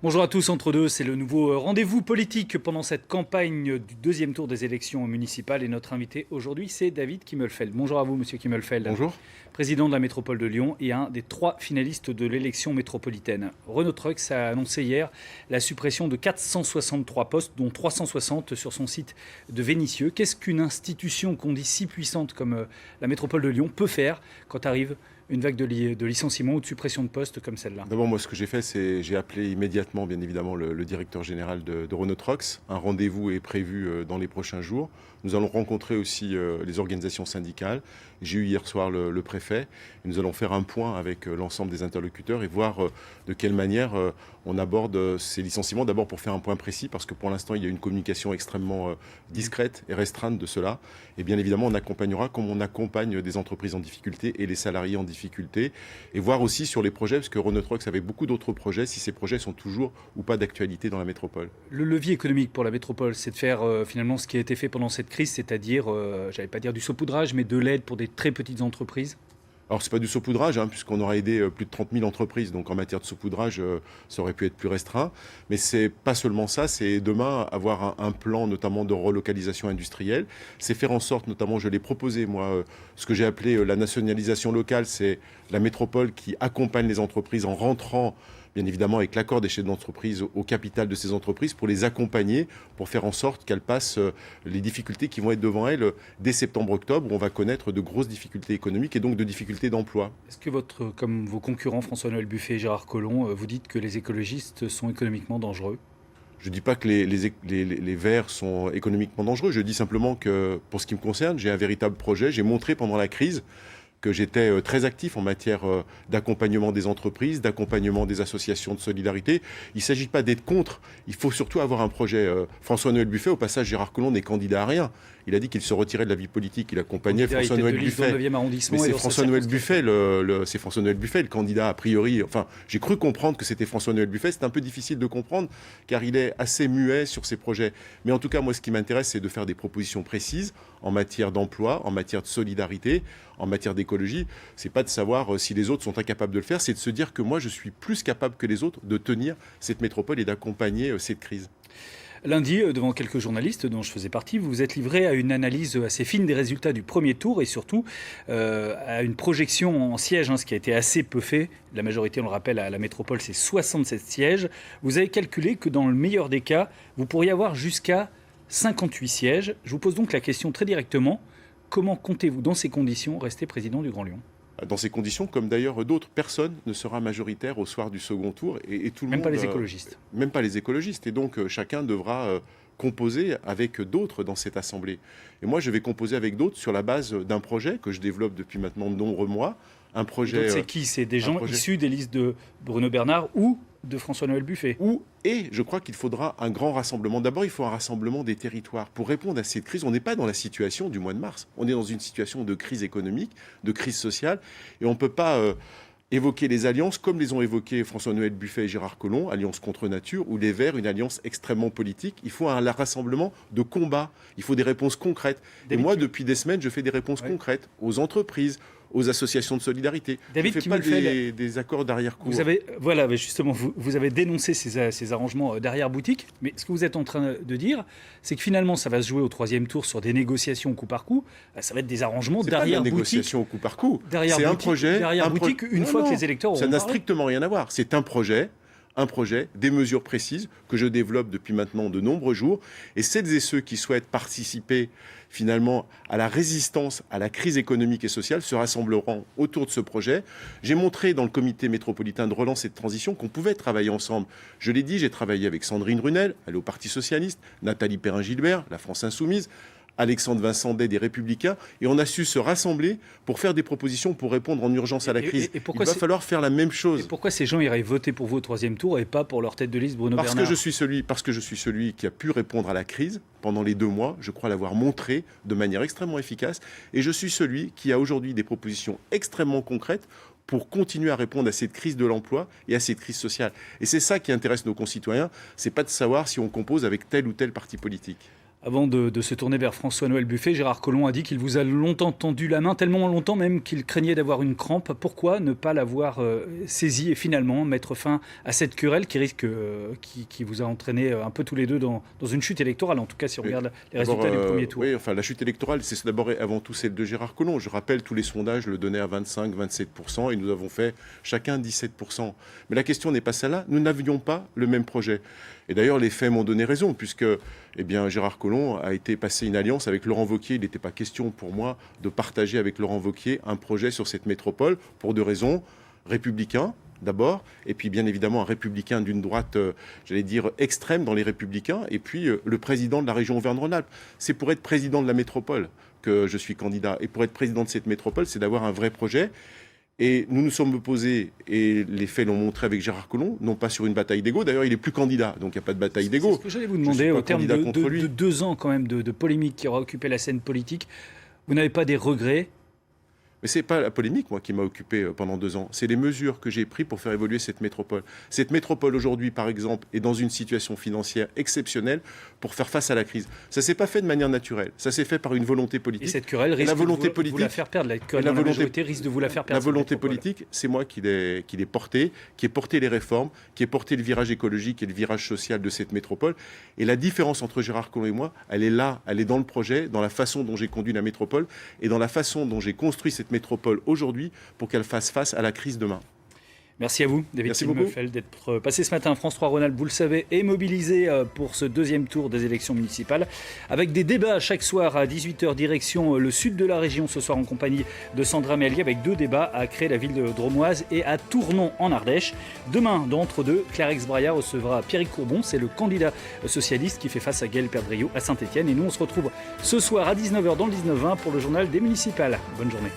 Bonjour à tous, entre deux, c'est le nouveau rendez-vous politique pendant cette campagne du deuxième tour des élections municipales. Et notre invité aujourd'hui, c'est David Kimmelfeld. Bonjour à vous, monsieur Kimmelfeld. Bonjour. Président de la métropole de Lyon et un des 3 finalistes de l'élection métropolitaine. Renault Trucks a annoncé hier la suppression de 463 postes, dont 360 sur son site de Vénissieux. Qu'est-ce qu'une institution qu'on dit si puissante comme la métropole de Lyon peut faire quand arrive une vague de licenciements ou de suppression de postes comme celle-là? D'abord, moi, ce que j'ai fait, c'est j'ai appelé immédiatement, bien évidemment, le directeur général de Renault Trucks. Un rendez-vous est prévu dans les prochains jours. Nous allons rencontrer aussi les organisations syndicales. J'ai eu hier soir le préfet. Et nous allons faire un point avec l'ensemble des interlocuteurs et voir de quelle manière on aborde ces licenciements. D'abord pour faire un point précis, parce que pour l'instant, il y a une communication extrêmement discrète et restreinte de cela. Et bien évidemment, on accompagnera comme on accompagne des entreprises en difficulté et les salariés en difficulté. Et voir aussi sur les projets, parce que Renault Trucks avait beaucoup d'autres projets, si ces projets sont toujours ou pas d'actualité dans la métropole. Le levier économique pour la métropole, c'est de faire finalement ce qui a été fait pendant cette crise, c'est-à-dire, j'allais pas dire du saupoudrage, mais de l'aide pour des très petites entreprises. Alors, ce n'est pas du saupoudrage, puisqu'on aura aidé plus de 30 000 entreprises. Donc, en matière de saupoudrage, ça aurait pu être plus restreint. Mais ce n'est pas seulement ça, c'est demain avoir un plan, notamment de relocalisation industrielle. C'est faire en sorte, notamment, je l'ai proposé, moi, ce que j'ai appelé la nationalisation locale, c'est la métropole qui accompagne les entreprises en rentrant, bien évidemment, avec l'accord des chefs d'entreprise au capital de ces entreprises, pour les accompagner, pour faire en sorte qu'elles passent les difficultés qui vont être devant elles dès septembre-octobre, où on va connaître de grosses difficultés économiques et donc de difficultés d'emploi. Est-ce que comme vos concurrents François-Noël Buffet et Gérard Collomb, vous dites que les écologistes sont économiquement dangereux? Je ne dis pas que les Verts sont économiquement dangereux, je dis simplement que, pour ce qui me concerne, j'ai un véritable projet. J'ai montré pendant la crise que j'étais très actif en matière d'accompagnement des entreprises, d'accompagnement des associations de solidarité. Il ne s'agit pas d'être contre, il faut surtout avoir un projet. François-Noël Buffet, au passage, Gérard Collomb n'est candidat à rien. Il a dit qu'il se retirait de la vie politique, il accompagnait François-Noël Buffet. Mais c'est François-Noël Buffet, c'est François-Noël Buffet, le candidat a priori. Enfin, j'ai cru comprendre que c'était François-Noël Buffet. C'est un peu difficile de comprendre, car il est assez muet sur ses projets. Mais en tout cas, moi, ce qui m'intéresse, c'est de faire des propositions précises en matière d'emploi, en matière de solidarité, en matière d'écologie. C'est pas de savoir si les autres sont incapables de le faire, c'est de se dire que moi, je suis plus capable que les autres de tenir cette métropole et d'accompagner cette crise. Lundi, devant quelques journalistes dont je faisais partie, vous vous êtes livré à une analyse assez fine des résultats du premier tour et surtout à une projection en sièges, ce qui a été assez peu fait. La majorité, on le rappelle, à la métropole, c'est 67 sièges. Vous avez calculé que dans le meilleur des cas, vous pourriez avoir jusqu'à 58 sièges. Je vous pose donc la question très directement. Comment comptez-vous, dans ces conditions, rester président du Grand Lyon ? Dans ces conditions, comme d'ailleurs d'autres, personne ne sera majoritaire au soir du second tour. Et tout le même monde, pas les écologistes. Même pas les écologistes. Et donc chacun devra composer avec d'autres dans cette assemblée. Et moi, je vais composer avec d'autres sur la base d'un projet que je développe depuis maintenant de nombreux mois. Un projet. C'est qui? C'est des gens issus des listes de Bruno Bernard ou de François-Noël Buffet. Et je crois qu'il faudra un grand rassemblement. D'abord, il faut un rassemblement des territoires. Pour répondre à cette crise, on n'est pas dans la situation du mois de mars. On est dans une situation de crise économique, de crise sociale. Et on ne peut pas évoquer les alliances comme les ont évoquées François-Noël Buffet et Gérard Collomb, alliance contre nature, ou les Verts, une alliance extrêmement politique. Il faut un rassemblement de combat. Il faut des réponses concrètes. Et moi, depuis des semaines, je fais des réponses concrètes aux entreprises, aux associations de solidarité. David, je ne fais pas des accords d'arrière-cour. Justement, vous avez dénoncé ces arrangements d'arrière-boutique, mais ce que vous êtes en train de dire, c'est que finalement, ça va se jouer au troisième tour sur des négociations au coup par coup. Ça va être des arrangements d'arrière-boutique. C'est pas des négociations au coup par coup. C'est un projet. D'arrière-boutique, une fois que les électeurs auront Ça n'a strictement rien à voir. C'est un projet, des mesures précises que je développe depuis maintenant de nombreux jours. Et celles et ceux qui souhaitent participer finalement à la résistance à la crise économique et sociale se rassembleront autour de ce projet. J'ai montré dans le comité métropolitain de relance et de transition qu'on pouvait travailler ensemble. Je l'ai dit, j'ai travaillé avec Sandrine Runel, elle est au Parti Socialiste, Nathalie Perrin-Gilbert, la France Insoumise, Alexandre Vincent Day des Républicains, et on a su se rassembler pour faire des propositions pour répondre en urgence à la crise. Il va falloir faire la même chose. Et pourquoi ces gens iraient voter pour vous au troisième tour et pas pour leur tête de liste Bruno Bernard ? Parce que je suis celui qui a pu répondre à la crise pendant les 2 mois. Je crois l'avoir montré de manière extrêmement efficace. Et je suis celui qui a aujourd'hui des propositions extrêmement concrètes pour continuer à répondre à cette crise de l'emploi et à cette crise sociale. Et c'est ça qui intéresse nos concitoyens. C'est pas de savoir si on compose avec tel ou tel parti politique. Avant de se tourner vers François-Noël Buffet, Gérard Collomb a dit qu'il vous a longtemps tendu la main, tellement longtemps même qu'il craignait d'avoir une crampe. Pourquoi ne pas l'avoir saisi et finalement mettre fin à cette querelle qui risque, qui vous a entraîné un peu tous les deux dans une chute électorale, en tout cas si on regarde les résultats du premier tour? Oui, enfin la chute électorale, c'est d'abord et avant tout celle de Gérard Collomb. Je rappelle, tous les sondages le donnaient à 25-27% et nous avons fait chacun 17%. Mais la question n'est pas celle-là, nous n'avions pas le même projet. Et d'ailleurs, les faits m'ont donné raison, puisque Gérard Collomb a été passé une alliance avec Laurent Wauquiez. Il n'était pas question pour moi de partager avec Laurent Wauquiez un projet sur cette métropole, pour deux raisons. Républicain, d'abord, et puis bien évidemment un républicain d'une droite, j'allais dire, extrême dans les républicains, et puis le président de la région Auvergne-Rhône-Alpes. C'est pour être président de la métropole que je suis candidat. Et pour être président de cette métropole, c'est d'avoir un vrai projet. Et nous nous sommes opposés, et les faits l'ont montré avec Gérard Collomb, non pas sur une bataille d'ego. D'ailleurs, il n'est plus candidat, donc il n'y a pas de bataille d'ego. C'est ce que j'allais vous demander, au terme de 2 ans quand même de polémique qui aura occupé la scène politique. Vous n'avez pas des regrets? Mais ce n'est pas la polémique, moi, qui m'a occupé pendant 2 ans. C'est les mesures que j'ai prises pour faire évoluer cette métropole. Cette métropole, aujourd'hui, par exemple, est dans une situation financière exceptionnelle pour faire face à la crise. Ça ne s'est pas fait de manière naturelle. Ça s'est fait par une volonté politique. Et cette querelle risque de vous la faire perdre. La querelle dans la majorité risque de vous la faire perdre. La volonté politique, c'est moi qui l'ai portée, qui ai porté les réformes, qui ai porté le virage écologique et le virage social de cette métropole. Et la différence entre Gérard Collomb et moi, elle est là, elle est dans le projet, dans la façon dont j'ai conduit la métropole et dans la façon dont j'ai construit cette métropole aujourd'hui pour qu'elle fasse face à la crise demain. Merci à vous, David Silmefeld, d'être passé ce matin. France 3 Rhône-Alpes, vous le savez, est mobilisé pour ce deuxième tour des élections municipales, avec des débats chaque soir à 18h, direction le sud de la région, ce soir en compagnie de Sandra Méallier, avec 2 débats à Cré, la ville de Dromoise, et à Tournon, en Ardèche. Demain, d'entre deux, Claire Braillard recevra Pierrick Courbon, c'est le candidat socialiste qui fait face à Gaël Perdriau à Saint-Étienne. Et nous, on se retrouve ce soir à 19h dans le 19-20 pour le journal des municipales. Bonne journée.